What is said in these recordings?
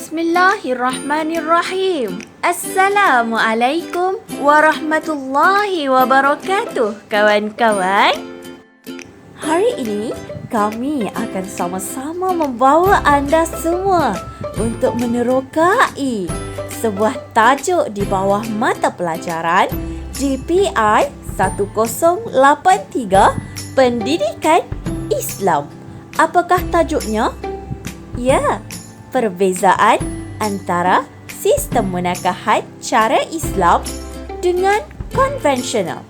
Bismillahirrahmanirrahim. Assalamualaikum warahmatullahi wabarakatuh, kawan-kawan. Hari ini kami akan sama-sama membawa anda semua untuk menerokai sebuah tajuk di bawah mata pelajaran GPI 1083 Pendidikan Islam. Apakah tajuknya? Ya, perbezaan antara sistem munakahat cara Islam dengan konvensional.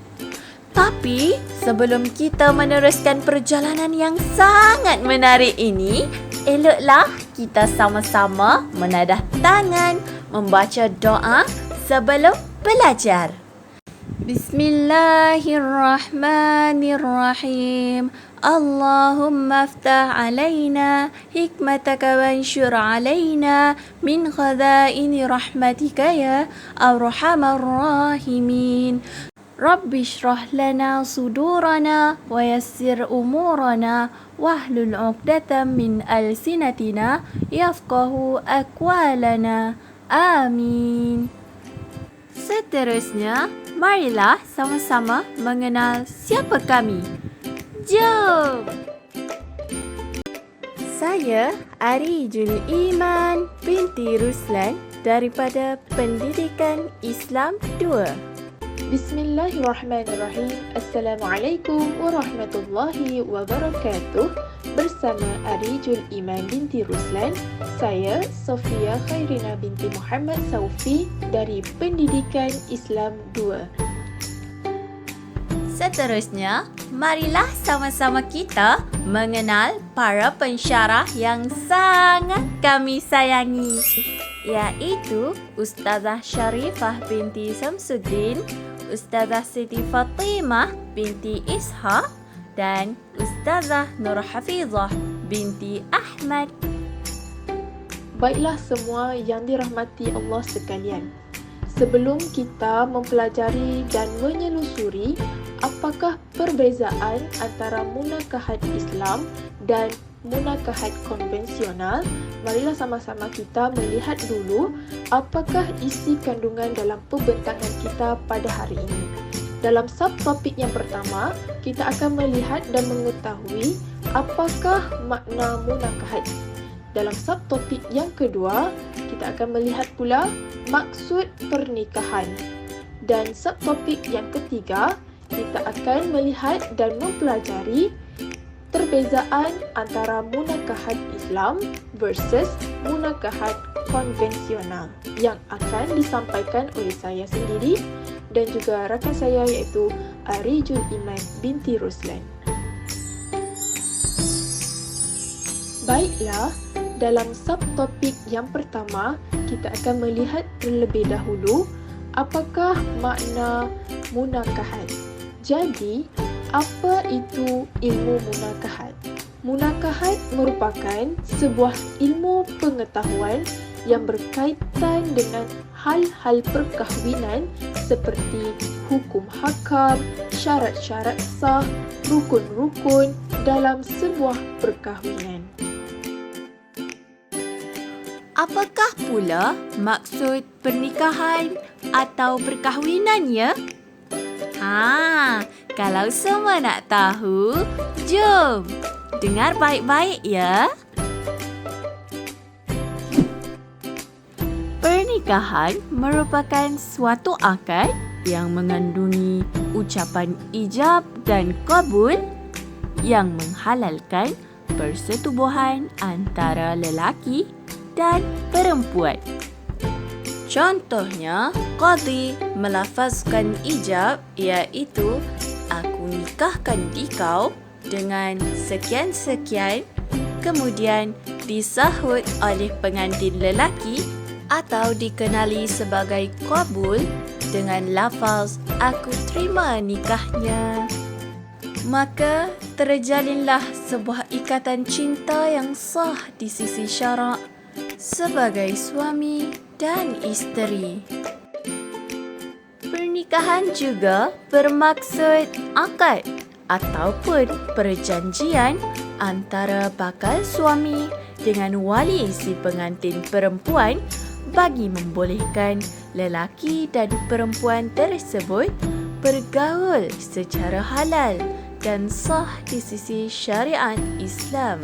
Tapi sebelum kita meneruskan perjalanan yang sangat menarik ini, eloklah kita sama-sama menadah tangan, membaca doa sebelum belajar. Bismillahirrahmanirrahim. Allahumma aftah alaina hikmataka wanshur alaina min khadaini rahmatika ya arhamar rahimin. Rabbi shrah lana sudurana wa yassir umurana wahlul 'uqdatam min alsinatina yafqahu aqwalana. Amin. Seterusnya, marilah sama-sama mengenal siapa kami. Jom! Saya Arijul Iman binti Ruslan daripada Pendidikan Islam 2. Bismillahirrahmanirrahim. Assalamualaikum warahmatullahi wabarakatuh. Bersama Arijul Iman binti Ruslan, saya Sofia Khairina binti Muhammad Saufi dari Pendidikan Islam 2. Seterusnya, marilah sama-sama kita mengenal para pensyarah yang sangat kami sayangi, iaitu Ustazah Sharifah binti Samsuddin, Ustazah Siti Fatimah binti Ishaq dan Ustazah Nur Hafizah binti Ahmad. Baiklah semua yang dirahmati Allah sekalian. Sebelum kita mempelajari dan menyelusuri apakah perbezaan antara munakahat Islam dan munakahat konvensional, marilah sama-sama kita melihat dulu apakah isi kandungan dalam pembentangan kita pada hari ini. Dalam subtopik yang pertama, kita akan melihat dan mengetahui apakah makna munakahat. Dalam subtopik yang kedua, kita akan melihat pula maksud pernikahan. Dan subtopik yang ketiga, kita akan melihat dan mempelajari perbezaan antara munakahat Islam versus munakahat konvensional yang akan disampaikan oleh saya sendiri dan juga rakan saya iaitu Arijul Iman binti Ruslan. Baiklah, dalam subtopik yang pertama, kita akan melihat terlebih dahulu apakah makna munakahat. Jadi, apa itu ilmu munakahat? Munakahat merupakan sebuah ilmu pengetahuan yang berkaitan dengan hal-hal perkahwinan seperti hukum hakam, syarat-syarat sah, rukun-rukun dalam sebuah perkahwinan. Apakah pula maksud pernikahan atau perkahwinan ya? Kalau semua nak tahu, jom dengar baik-baik ya. Pernikahan merupakan suatu akad yang mengandungi ucapan ijab dan qabul yang menghalalkan persetubuhan antara lelaki dan perempuan. Contohnya, qadhi melafazkan ijab iaitu aku nikahkan dikau dengan sekian-sekian, kemudian disahut oleh pengantin lelaki atau dikenali sebagai qabul dengan lafaz aku terima nikahnya. Maka terjalinlah sebuah ikatan cinta yang sah di sisi syarak sebagai suami dan isteri. Pernikahan juga bermaksud akad ataupun perjanjian antara bakal suami dengan wali si pengantin perempuan bagi membolehkan lelaki dan perempuan tersebut bergaul secara halal dan sah di sisi syariat Islam.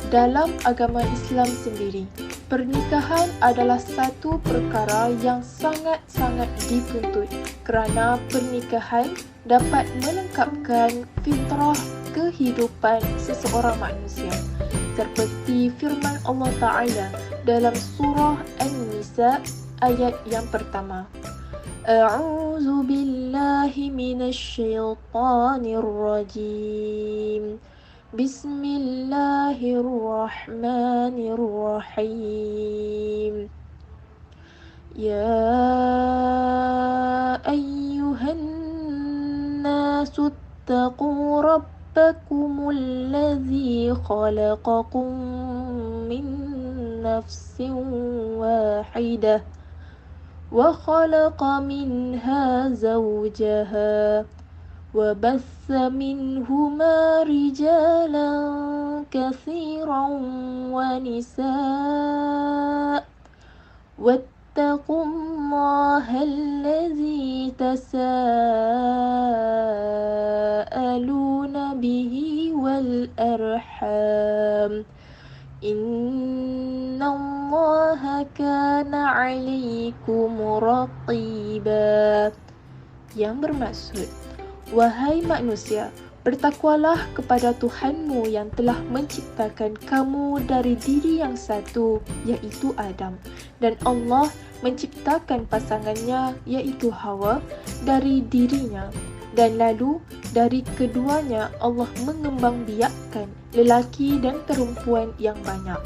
Dalam agama Islam sendiri, pernikahan adalah satu perkara yang sangat-sangat dituntut kerana pernikahan dapat melengkapkan fitrah kehidupan seseorang manusia. Seperti firman Allah Ta'ala dalam surah An-Nisa ayat yang pertama. A'udzu billahi minasyaitonir rajim. Bismillahirrahmanirrahim. Ya ayyuhan nasu ittaqu rabbakumul ladzi khalaqakum min nafsin wahidah wa khalaqa minha zawjaha وبث منهما رجالا كثيرا ونساء واتقوا الله الذي تساءلون به والأرحام إن الله كان عليكم رقيبا. Yang bermaksud, wahai manusia, bertakwalah kepada Tuhanmu yang telah menciptakan kamu dari diri yang satu, iaitu Adam. Dan Allah menciptakan pasangannya, iaitu Hawa, dari dirinya. Dan lalu dari keduanya Allah mengembangbiakkan lelaki dan perempuan yang banyak.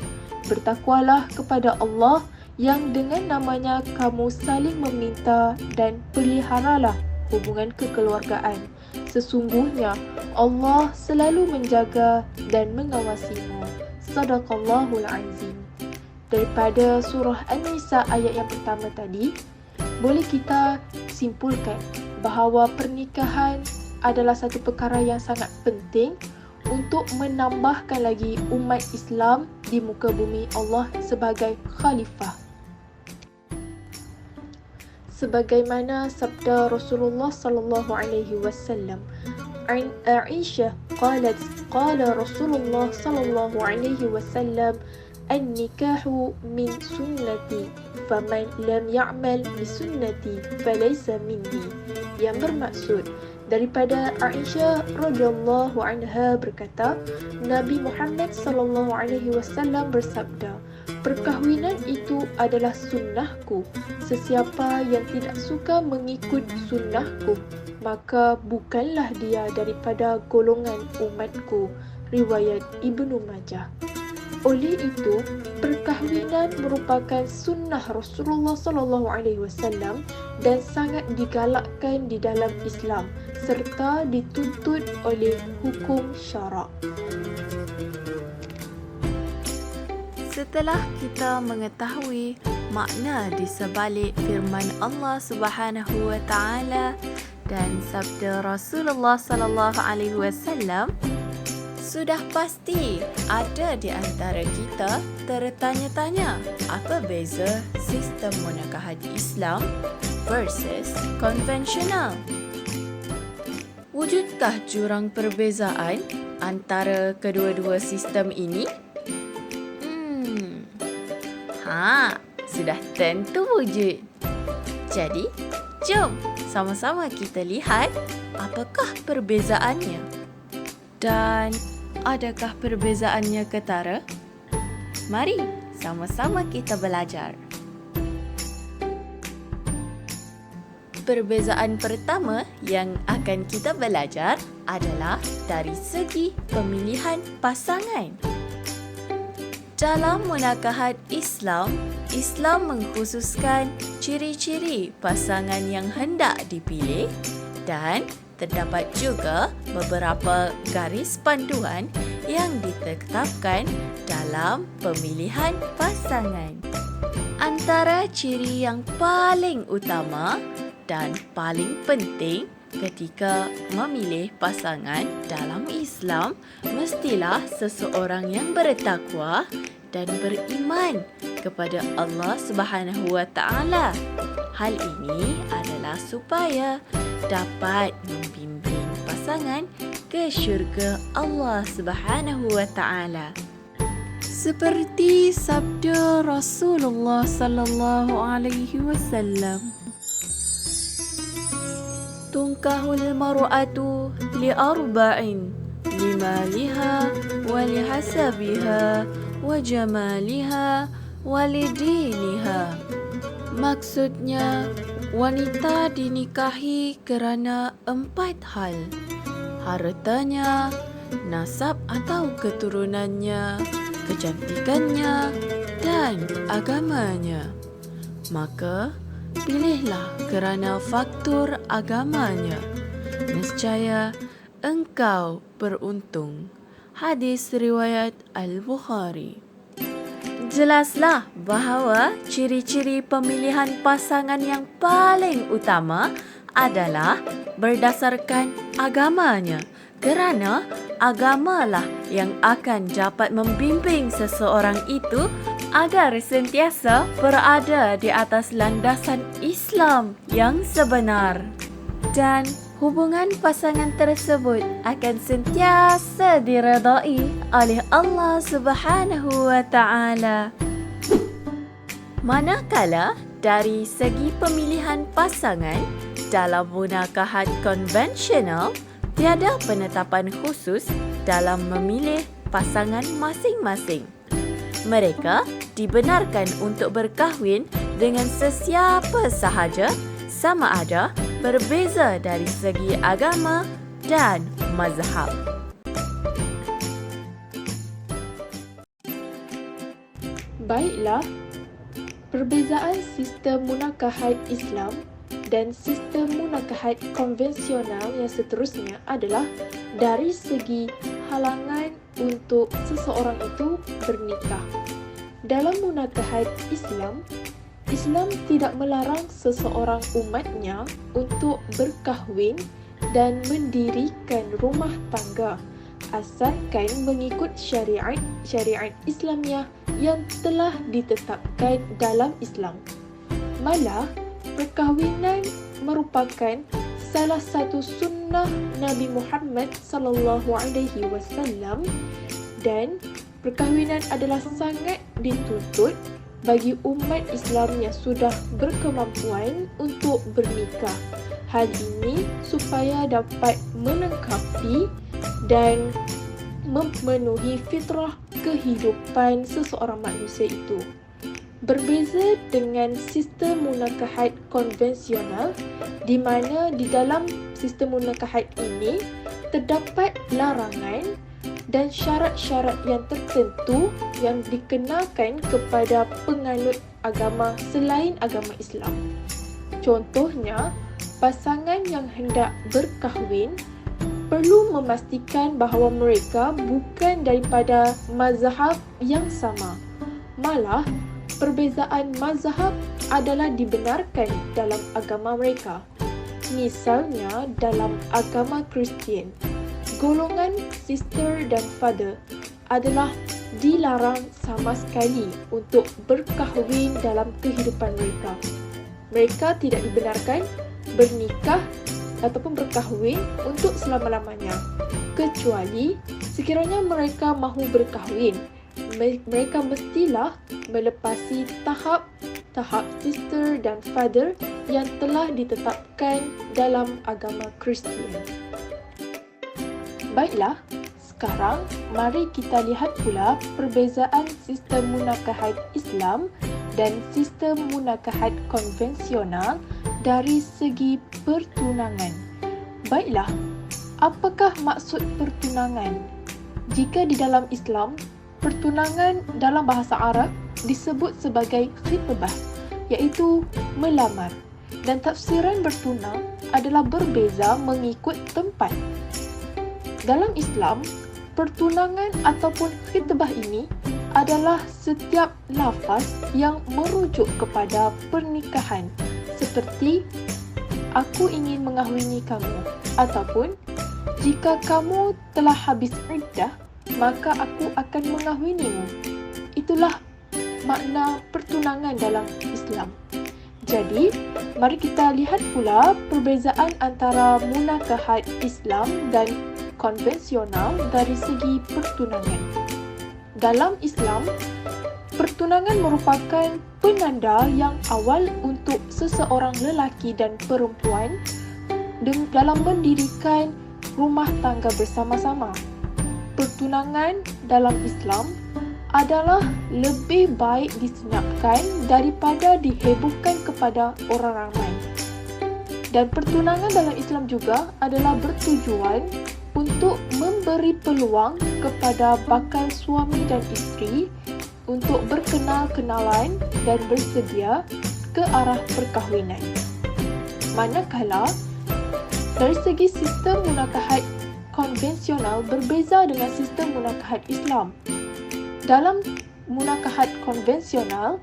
Bertakwalah kepada Allah yang dengan namanya kamu saling meminta dan peliharalah hubungan kekeluargaan. Sesungguhnya Allah selalu menjaga dan mengawasimu. Sadaqallahul azim. Daripada surah An-Nisa ayat yang pertama tadi, boleh kita simpulkan bahawa pernikahan adalah satu perkara yang sangat penting untuk menambahkan lagi umat Islam di muka bumi Allah sebagai khalifah. Sebagaimana sabda Rasulullah sallallahu alaihi wasallam, an Aisyah qalat qala Rasulullah sallallahu alaihi wasallam, an-nikahu min sunnati faman lam ya'mal bi sunnati falaysa minni. Yang bermaksud, daripada Aisyah radhiyallahu anha berkata, Nabi Muhammad sallallahu alaihi wasallam bersabda, perkahwinan itu adalah sunnahku. Sesiapa yang tidak suka mengikut sunnahku, maka bukanlah dia daripada golongan umatku. Riwayat Ibnu Majah. Oleh itu, perkahwinan merupakan sunnah Rasulullah sallallahu alaihi wasallam dan sangat digalakkan di dalam Islam serta dituntut oleh hukum syarak. Setelah kita mengetahui makna di sebalik firman Allah Subhanahu wa taala dan sabda Rasulullah sallallahu alaihi wasallam, sudah pasti ada di antara kita tertanya-tanya apa beza sistem menikahan Islam versus konvensional. Wujudkah jurang perbezaan antara kedua-dua sistem ini? Sudah tentu wujud. Jadi, jom sama-sama kita lihat apakah perbezaannya. Dan adakah perbezaannya ketara? Mari sama-sama kita belajar. Perbezaan pertama yang akan kita belajar adalah dari segi pemilihan pasangan. Dalam menakahat Islam, Islam mengkhususkan ciri-ciri pasangan yang hendak dipilih dan terdapat juga beberapa garis panduan yang ditetapkan dalam pemilihan pasangan. Antara ciri yang paling utama dan paling penting ketika memilih pasangan dalam Islam, mestilah seseorang yang bertakwa dan beriman kepada Allah Subhanahu wa taala. Hal ini adalah supaya dapat membimbing pasangan ke syurga Allah Subhanahu wa taala. Seperti sabda Rasulullah sallallahu alaihi wasallam, tunkahul mar'atu li'arba'in, limaliha wa lihasabiha wa jamaliha wa lidiniha. Maksudnya, wanita dinikahi kerana 4 hal: hartanya, nasab atau keturunannya, kecantikannya dan agamanya. Maka, pilihlah kerana faktor agamanya. Nescaya engkau beruntung. Hadis riwayat Al-Bukhari. Jelaslah bahawa ciri-ciri pemilihan pasangan yang paling utama adalah berdasarkan agamanya, kerana agamalah yang akan dapat membimbing seseorang itu agar sentiasa berada di atas landasan Islam yang sebenar. Dan hubungan pasangan tersebut akan sentiasa diredai oleh Allah Subhanahu wa taala. Manakala dari segi pemilihan pasangan dalam munakahat konvensional, tiada penetapan khusus dalam memilih pasangan masing-masing. Mereka dibenarkan untuk berkahwin dengan sesiapa sahaja, sama ada berbeza dari segi agama dan mazhab. Baiklah, perbezaan sistem munakahat Islam dan sistem munakahat konvensional yang seterusnya adalah dari segi halangan untuk seseorang itu bernikah. Dalam munakahat Islam, Islam tidak melarang seseorang umatnya untuk berkahwin dan mendirikan rumah tangga asalkan mengikut syariat Islamiah yang telah ditetapkan dalam Islam. Malah, perkahwinan merupakan salah satu sunnah Nabi Muhammad sallallahu alaihi wasallam dan perkahwinan adalah sangat dituntut bagi umat Islam yang sudah berkemampuan untuk bernikah. Hal ini supaya dapat melengkapi dan memenuhi fitrah kehidupan seseorang manusia itu. Berbeza dengan sistem munakahat konvensional di mana di dalam sistem munakahat ini terdapat larangan dan syarat-syarat yang tertentu yang dikenakan kepada penganut agama selain agama Islam. Contohnya, pasangan yang hendak berkahwin perlu memastikan bahawa mereka bukan daripada mazhab yang sama. Malah, perbezaan mazhab adalah dibenarkan dalam agama mereka. Misalnya, dalam agama Kristian, golongan sister dan father adalah dilarang sama sekali untuk berkahwin dalam kehidupan mereka. Mereka tidak dibenarkan bernikah ataupun berkahwin untuk selama-lamanya. Kecuali sekiranya mereka mahu berkahwin, mereka mestilah melepasi tahap sister dan father yang telah ditetapkan dalam agama Kristian. Baiklah, sekarang mari kita lihat pula perbezaan sistem munakahat Islam dan sistem munakahat konvensional dari segi pertunangan. Baiklah, apakah maksud pertunangan? Jika di dalam Islam, pertunangan dalam bahasa Arab disebut sebagai khitbah, iaitu melamar. Dan tafsiran bertunang adalah berbeza mengikut tempat. Dalam Islam, pertunangan ataupun khitbah ini adalah setiap lafaz yang merujuk kepada pernikahan seperti aku ingin mengahwini kamu, ataupun jika kamu telah habis iddah, maka aku akan mengahwinimu. Itulah makna pertunangan dalam Islam. Jadi, mari kita lihat pula perbezaan antara munakahat Islam dan konvensional dari segi pertunangan. Dalam Islam, pertunangan merupakan penanda yang awal untuk seseorang lelaki dan perempuan dalam mendirikan rumah tangga bersama-sama. Pertunangan dalam Islam adalah lebih baik disenyapkan daripada dihebohkan kepada orang ramai. Dan pertunangan dalam Islam juga adalah bertujuan untuk memberi peluang kepada bakal suami dan isteri untuk berkenal-kenalan dan bersedia ke arah perkahwinan. Manakala, dari segi sistem munakahat konvensional berbeza dengan sistem munakahat Islam. Dalam munakahat konvensional,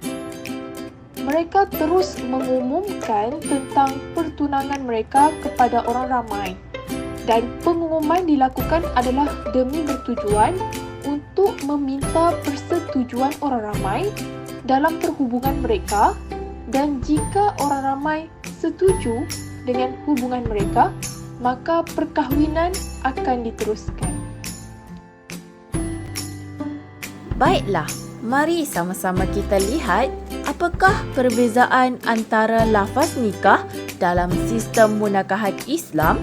mereka terus mengumumkan tentang pertunangan mereka kepada orang ramai. Dan pengumuman dilakukan adalah demi bertujuan untuk meminta persetujuan orang ramai dalam perhubungan mereka, dan jika orang ramai setuju dengan hubungan mereka, maka perkahwinan akan diteruskan. Baiklah, mari sama-sama kita lihat apakah perbezaan antara lafaz nikah dalam sistem munakahat Islam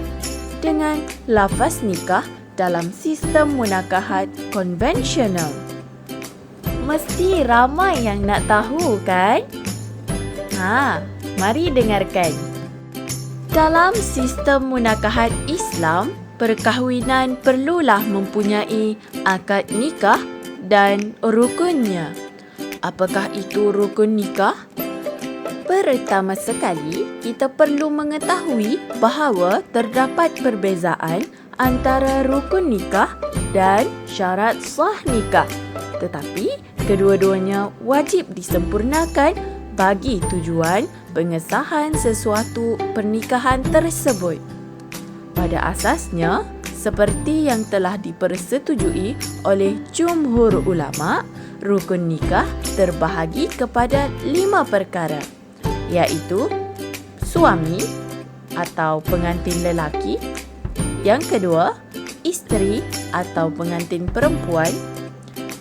dengan lafaz nikah dalam sistem munakahat konvensional. Mesti ramai yang nak tahu, kan? Mari dengarkan. Dalam sistem munakahat Islam, perkahwinan perlulah mempunyai akad nikah dan rukunnya. Apakah itu rukun nikah? Pertama sekali, kita perlu mengetahui bahawa terdapat perbezaan antara rukun nikah dan syarat sah nikah. Tetapi, kedua-duanya wajib disempurnakan bagi tujuan pengesahan sesuatu pernikahan tersebut. Pada asasnya, seperti yang telah dipersetujui oleh jumhur ulama, rukun nikah terbahagi kepada 5 perkara, iaitu suami atau pengantin lelaki, yang kedua, isteri atau pengantin perempuan,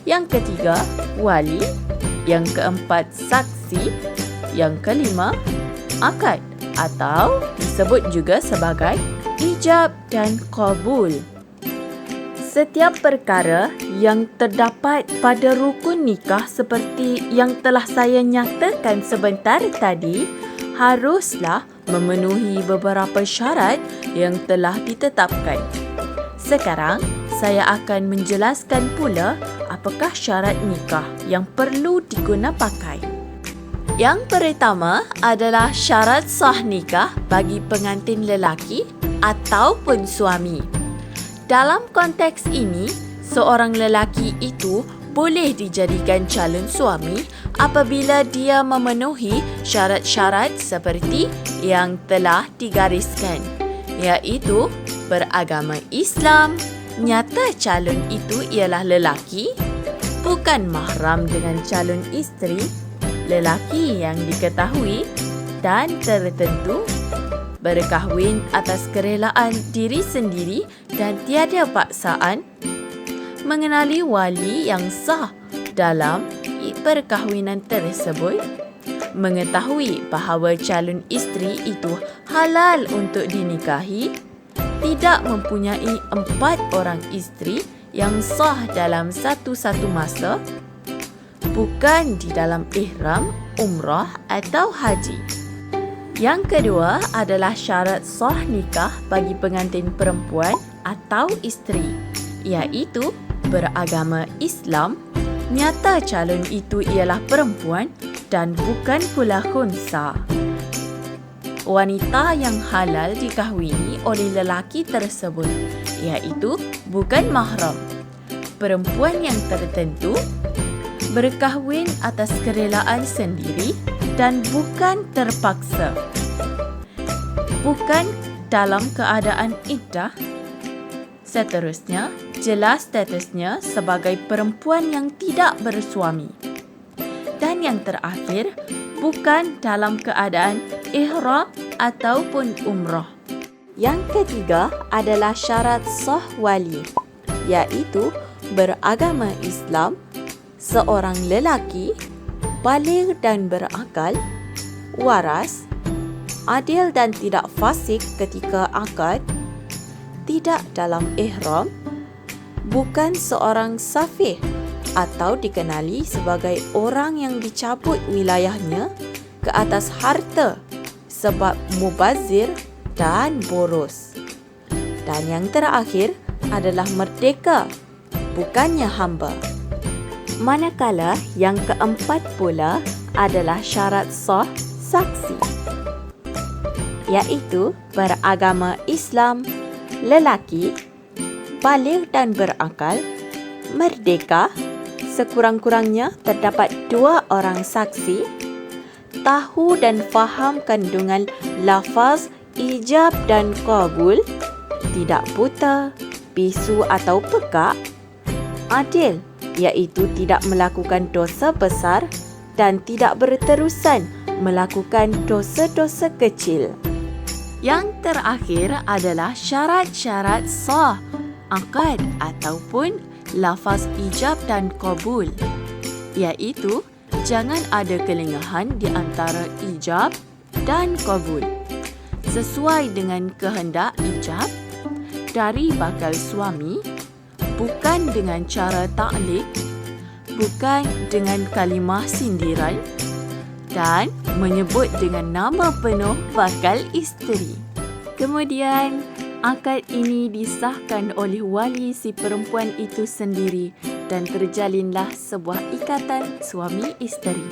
yang ketiga, wali, yang keempat, saksi, yang kelima, akad atau disebut juga sebagai ijab dan qabul. Setiap perkara yang terdapat pada rukun nikah seperti yang telah saya nyatakan sebentar tadi haruslah memenuhi beberapa syarat yang telah ditetapkan. Sekarang, saya akan menjelaskan pula apakah syarat nikah yang perlu diguna pakai. Yang pertama adalah syarat sah nikah bagi pengantin lelaki ataupun suami. Dalam konteks ini, seorang lelaki itu boleh dijadikan calon suami apabila dia memenuhi syarat-syarat seperti yang telah digariskan, iaitu beragama Islam, nyata calon itu ialah lelaki, bukan mahram dengan calon isteri, lelaki yang diketahui dan tertentu, berkahwin atas kerelaan diri sendiri dan tiada paksaan, mengenali wali yang sah dalam perkahwinan tersebut, mengetahui bahawa calon isteri itu halal untuk dinikahi, tidak mempunyai 4 orang isteri yang sah dalam satu-satu masa, bukan di dalam ihram, umrah atau haji. Yang kedua adalah syarat sah nikah bagi pengantin perempuan atau isteri, iaitu beragama Islam, nyata calon itu ialah perempuan dan bukan pula khunsa. Wanita yang halal dikahwini oleh lelaki tersebut, iaitu bukan mahram, perempuan yang tertentu, berkahwin atas kerelaan sendiri dan bukan terpaksa. bukan dalam keadaan iddah. Seterusnya, jelas statusnya sebagai perempuan yang tidak bersuami. Dan yang terakhir, bukan dalam keadaan ihram ataupun umrah. Yang ketiga adalah syarat sah wali, iaitu beragama Islam, seorang lelaki, baligh dan berakal, waras, adil dan tidak fasik ketika akad, tidak dalam ihram, bukan seorang safih atau dikenali sebagai orang yang dicabut wilayahnya ke atas harta sebab mubazir dan boros. Dan yang terakhir adalah merdeka, bukannya hamba. Manakala yang keempat pula adalah syarat sah saksi, iaitu beragama Islam, lelaki, baligh dan berakal, merdeka, sekurang-kurangnya terdapat 2 orang saksi, tahu dan faham kandungan lafaz ijab dan qabul, tidak buta, bisu atau pekak, adil, iaitu tidak melakukan dosa besar dan tidak berterusan melakukan dosa-dosa kecil. Yang terakhir adalah syarat-syarat sah akad ataupun lafaz ijab dan qabul, iaitu jangan ada kelengahan di antara ijab dan qabul, sesuai dengan kehendak ijab dari bakal suami, bukan dengan cara taklik, bukan dengan kalimah sindiran dan menyebut dengan nama penuh bakal isteri. Kemudian, akad ini disahkan oleh wali si perempuan itu sendiri dan terjalinlah sebuah ikatan suami isteri.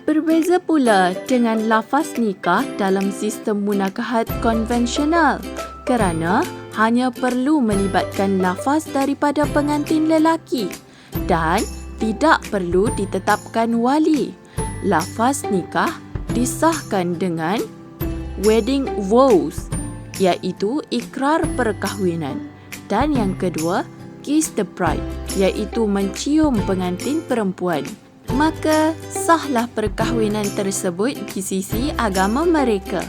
Berbeza pula dengan lafaz nikah dalam sistem munakahat konvensional kerana hanya perlu melibatkan lafaz daripada pengantin lelaki dan tidak perlu ditetapkan wali. Lafaz nikah disahkan dengan wedding vows, iaitu ikrar perkahwinan. Dan yang kedua, kiss the bride, iaitu mencium pengantin perempuan. Maka sahlah perkahwinan tersebut di sisi agama mereka.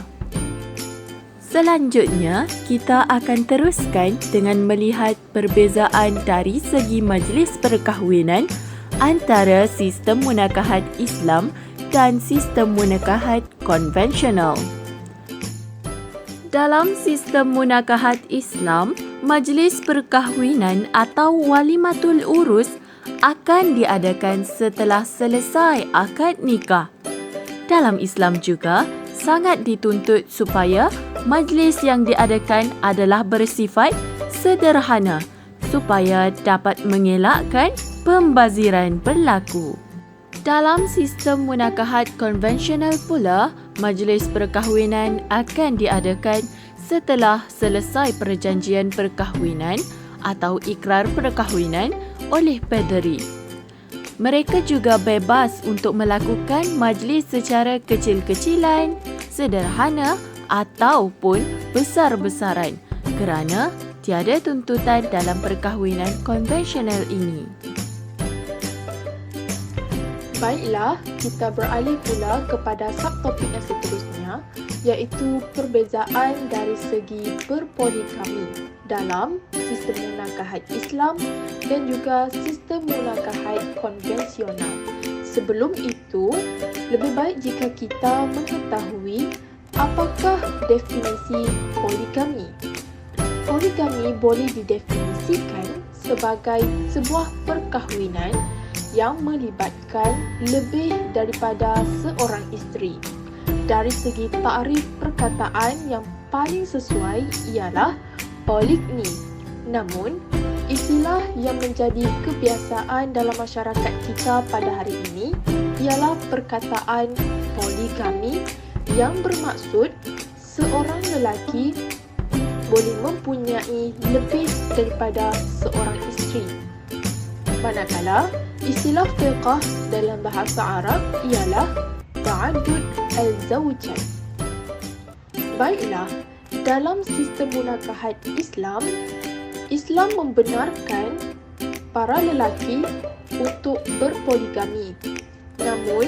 Selanjutnya, kita akan teruskan dengan melihat perbezaan dari segi majlis perkahwinan antara sistem munakahat Islam dan sistem munakahat konvensional. Dalam sistem munakahat Islam, majlis perkahwinan atau walimatul urus akan diadakan setelah selesai akad nikah. Dalam Islam juga, sangat dituntut supaya majlis yang diadakan adalah bersifat sederhana supaya dapat mengelakkan pembaziran berlaku. Dalam sistem munakahat konvensional pula, majlis perkahwinan akan diadakan setelah selesai perjanjian perkahwinan atau ikrar perkahwinan oleh paderi. Mereka juga bebas untuk melakukan majlis secara kecil-kecilan, sederhana ataupun besar-besaran kerana tiada tuntutan dalam perkahwinan konvensional ini. Baiklah, kita beralih pula kepada subtopik yang seterusnya, iaitu perbezaan dari segi berpoligami dalam sistem munakahat Islam dan juga sistem munakahat konvensional. Sebelum itu, lebih baik jika kita mengetahui apakah definisi poligami. Poligami boleh didefinisikan sebagai sebuah perkahwinan yang melibatkan lebih daripada seorang isteri. Dari segi takrif perkataan yang paling sesuai ialah poligami. Namun, istilah yang menjadi kebiasaan dalam masyarakat kita pada hari ini ialah perkataan poligami yang bermaksud seorang lelaki boleh mempunyai lebih daripada seorang isteri. Manakala, istilah fiqh dalam bahasa Arab ialah ta'addud al-zawjat. Baiklah, dalam sistem munakahat Islam, Islam membenarkan para lelaki untuk berpoligami. Namun,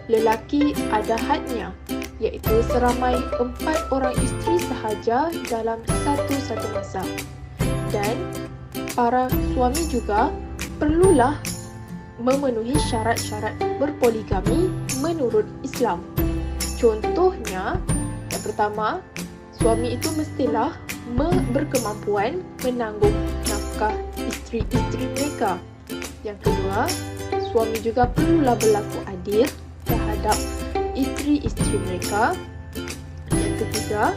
lelaki ada hadnya, iaitu seramai 4 orang isteri sahaja dalam satu masa. Dan para suami juga perlulah memenuhi syarat-syarat berpoligami menurut Islam. Contohnya, yang pertama, suami itu mestilah berkemampuan menanggung nafkah isteri-isteri mereka. Yang kedua, suami juga perlulah berlaku adil terhadap isteri-isteri mereka. Yang ketiga,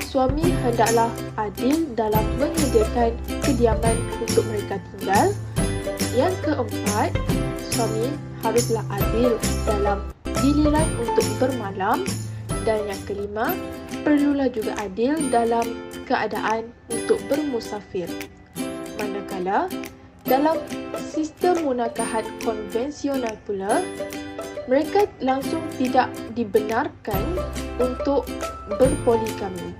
suami hendaklah adil dalam menyediakan kediaman untuk mereka tinggal. Yang keempat, suami haruslah adil dalam giliran untuk bermalam. Dan yang kelima, perlulah juga adil dalam keadaan untuk bermusafir. Manakala dalam sistem munakahat konvensional pula, mereka langsung tidak dibenarkan untuk berpoligami.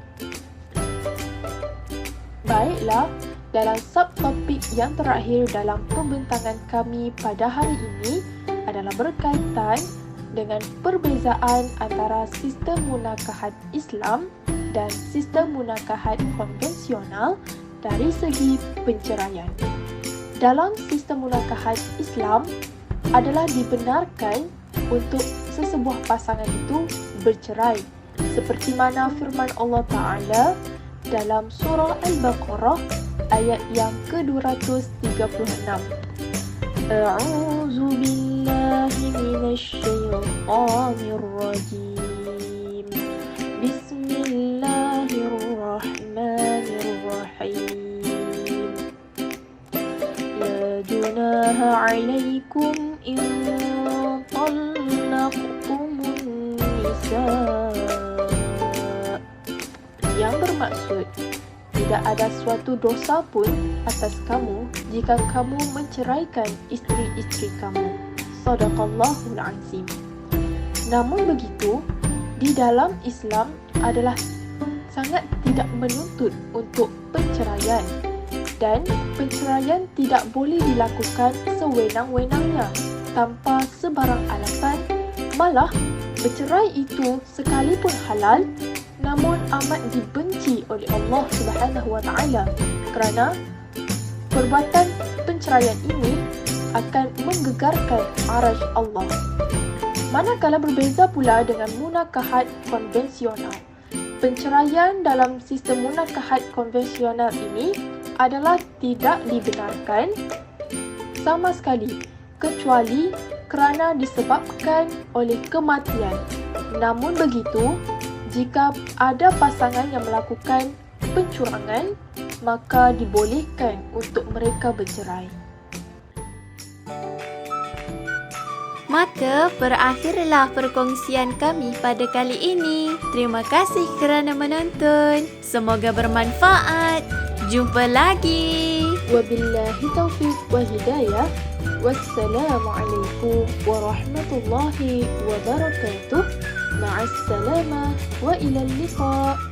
Baiklah, dalam subtopik yang terakhir dalam pembentangan kami pada hari ini adalah berkaitan dengan perbezaan antara sistem munakahat Islam dan sistem munakahat konvensional dari segi penceraian. Dalam sistem munakahat Islam adalah dibenarkan untuk sesebuah pasangan itu bercerai, seperti mana firman Allah Ta'ala dalam surah Al-Baqarah ayat yang ke-236. A'udzu billahi minasy syaithanir rajim. Bismillahirrahmanirrahim. La junaha 'alaikum in talaqtumun nisaa. Yang bermaksud, tidak ada suatu dosa pun atas kamu jika kamu menceraikan isteri-isteri kamu. Shadaqallahul azim. Namun begitu, di dalam Islam adalah sangat tidak menuntut untuk perceraian, dan perceraian tidak boleh dilakukan sewenang-wenangnya tanpa sebarang alasan. Malah, bercerai itu sekalipun halal, namun amat dibenci oleh Allah Subhanahu wa Ta'ala, kerana perbuatan penceraian ini akan menggegarkan arasy Allah. Manakala berbeza pula dengan munakahat konvensional. Penceraian dalam sistem munakahat konvensional ini adalah tidak dibenarkan sama sekali, kecuali kerana disebabkan oleh kematian. Namun begitu, jika ada pasangan yang melakukan pencurangan, maka dibolehkan untuk mereka bercerai. Maka berakhirlah perkongsian kami pada kali ini. Terima kasih kerana menonton. Semoga bermanfaat. Jumpa lagi. Wabillahi taufiq wa hidayah. Wassalamualaikum warahmatullahi wabarakatuh. Ma'assalamah wa ilal liqa'.